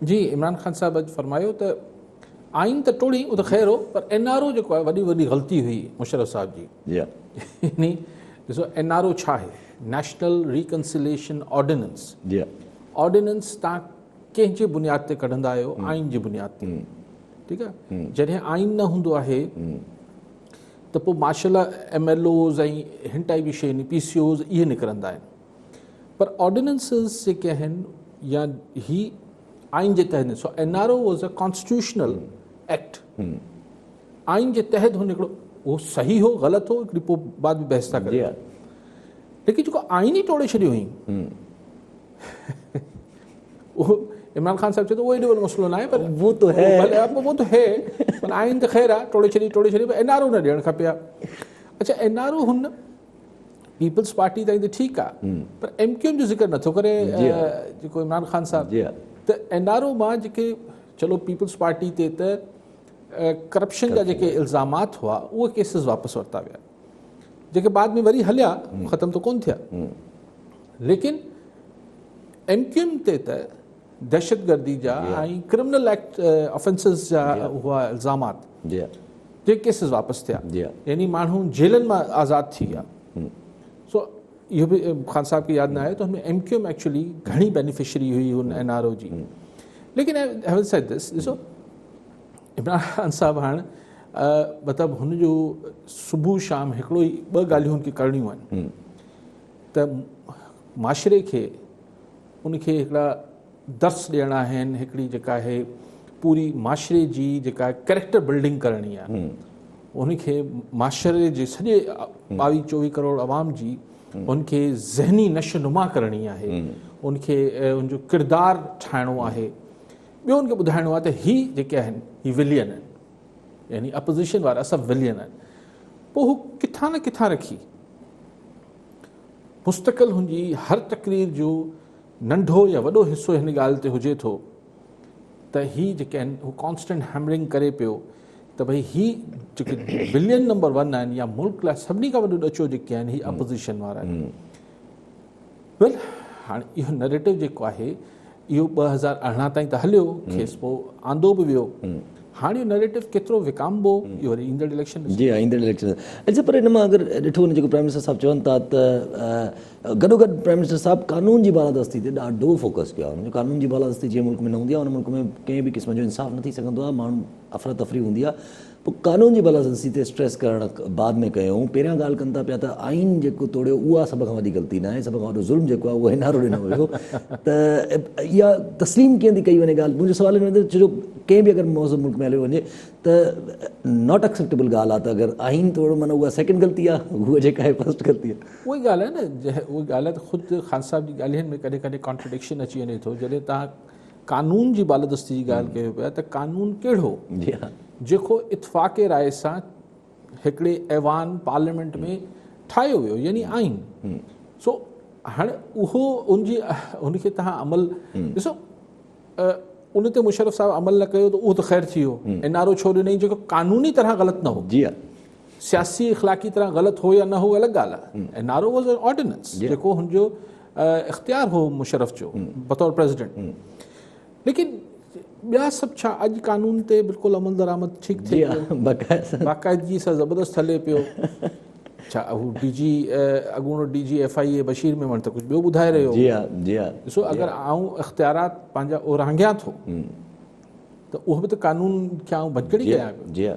जी, इमरान ख़ान साहब अॼु फरमायो त आइन त टोड़ी उहो त ख़ैर हो, पर NRO जेको आहे वॾी वॾी ग़लती हुई मुशर्रफ साहब जी। यानी ॾिसो NRO छा आहे, नेशनल रिकन्सिलेशन ऑर्डिनेंस। ऑर्डिनेंस तव्हां कंहिंजे बुनियाद ते कढंदा आहियो, आइन जी बुनियाद ते, ठीकु आहे। जॾहिं आइन न हूंदो आहे त पोइ माशाल्लाह MLOs ऐं हिन टाइप जी शयूं PCOs इहे निकिरंदा आहिनि, पर ऑर्डिनेंसिस जेके आहिनि या ही आइन जे तहत। सो NRO was a constitutional act, आइन जे तहत हुन हिकिड़ो, उहो सही हो ग़लति हो हिकिड़ी पोइ बाद में बहस था करें, लेकिन जेको आइन ई टोड़े छॾियो हुई उहो इमरान ख़ान साहब चए तो वो एॾो वॾो मसलो न आहे, पर वो तो है पर आइन त ख़ैर आहे टोड़े छॾी पर NRO न ॾियणु खपे आहे। अच्छा, NRO हुन पीपल्स पार्टी ताईं त ठीकु आहे, पर MQM जो ज़िक्र नथो करे जेको इमरान ख़ान साहब। त NRO मां जेके चलो पीपल्स पार्टी ते त करप्शन जा जेके इल्ज़ामात हुआ उहे केसिस वापसि वरिता विया, जेके बाद में वरी हलिया, ख़तम त कोन थिया। लेकिन MQM ते त दहशतगर्दी जा ऐं क्रिमिनल एक्ट ऑफेंसिस जा हुआ इल्ज़ामात, जे केसिस वापसि थिया, यानी माण्हू जेलनि मां आज़ादु थी विया। सो इहो बि ख़ान साहब खे यादि न आहे त हुन में MQM एक्चुअली घणी बेनिफिशरी हुई हुन NRO जी। लेकिन हैविंग सेड दिस, ॾिसो इमरान ख़ान साहब हाणे मतिलबु हुनजो सुबुह शाम हिकिड़ो ई ॿ ॻाल्हियूं हुनखे करणियूं आहिनि त माशरे खे उनखे हिकिड़ा दर्स ॾियणा आहिनि, हिकिड़ी जेका आहे पूरी माशरे जी जेका कैरेक्टर बिल्डिंग करणी आहे, उनखे माशरे जे सॼे 22-24 करोड़ आवाम जी उनखे ज़हनी नशोनुमा करणी आहे, उनखे उनजो किरदारु ठाहिणो आहे। ॿियो उनखे ॿुधाइणो आहे त ही जेके आहिनि ही विलियन आहिनि, यानी अपोज़िशन वारा सभु विलियन आहिनि। पोइ हू किथां न किथां रखी मुस्तक़िल हुनजी हर तकरीर जो नंढो या वॾो हिसो हिन ॻाल्हि ते हुजे थो त ही जेके आहिनि हू कॉन्स्टेंट हैमरिंग करे पियो त भई ही जेके विलियन नंबर 1 आहिनि या मुल्क लाइ सभिनी खां वॾो ॾचो जेके आहिनि ही अपोज़िशन वारा आहिनि। वेल, हाणे इहो नैरेटिव जेको आहे इहो 2018 ताईं त हलियो, खेसि पोइ आंदो बि वियो। हाणे इहो नैरेटिव केतिरो विकामबो इहो वरी ईंदड़ इलेक्शन। जी हाँ, ईंदड़ इलेक्शन। अच्छा, पर हिन मां अगरि ॾिठो वञे जेको प्राइम मिनिस्टर साहब चवनि था त गॾोगॾु प्राइम मिनिस्टर साहब कानून जी बालादस्ती ते ॾाढो फोकस कयो आहे। हुनजो कानून जी बालादस्ती जीअं मुल्क में न हूंदी आहे, हुन मुल्क में कंहिं बि क़िस्म जो इंसाफ़ न थी सघंदो आहे, माण्हू अफ़रा तफ़री हूंदी आहे। पोइ कानून जी बालादस्ती ते स्ट्रेस करणु बाद में कयूं। पहिरियां ॻाल्हि कनि था पिया त आइन जेको तोड़ियो उहा सभ खां वॾी ग़लती न आहे, सभ खां वॾो ज़ुल्म जेको आहे उहो NRO ॾिनो हुयो। त इहा तस्लीम कीअं थी कई वञे ॻाल्हि, मुंहिंजो सुवाल हिन में छो कंहिं बि अगरि मौज़ूअ मुल्क में हलियो वञे त नॉट एक्सेप्टेबल ॻाल्हि आहे त अगरि आइन तोड़ो माना उहा सेकेंड ग़लती आहे, उहा जेका आहे फर्स्ट ग़लती आहे। उहा ॻाल्हि आहे न, उहा ॻाल्हि आहे त ख़ुदि ख़ान साहब जी ॻाल्हियुनि में कॾहिं कॾहिं कॉन्ट्रडिक्शन अची वञे थो। जॾहिं तव्हां कानून जी बालादस्ती जी ॻाल्हि कयो पिया त कानून कहिड़ो जेको इतफ़ाक़ राय सां हिकिड़े ऐवान पार्लियामेंट में ठाहियो वियो, यानी आइन। सो हाणे उहो उनखे तव्हां अमल ॾिसो, उन ते मुशर्रफ साहब अमल न कयो त उहो त ख़ैर थी वियो। NRO छो ॾिनई जेको कानूनी तरह ग़लति न हो, सियासी इख़लाक़ी तरह ग़लति हो या न हो अलॻि ॻाल्हि आहे। NRO वॉज एन ऑर्डिनेंस जेको हुनजो इख़्तियार हो मुशर्रफ जो बतौर प्रेसिडेंट। लेकिन ॿिया सभु छा अॼु कानून ते बिल्कुलु अमल दरामद ठीकु थिए पियो, बाक़ाइदगी सां ज़बरदस्त हले पियो। छा हू DG अॻूणो DG FIA बशीर में वञ त कुझु ॿियो ॿुधाए रहियो। ॾिसो, अगरि आऊं इख़्तियारात पंहिंजा उरांघियां थो त उहो बि त कानून खे आऊं भॼकड़ी कयां पियो।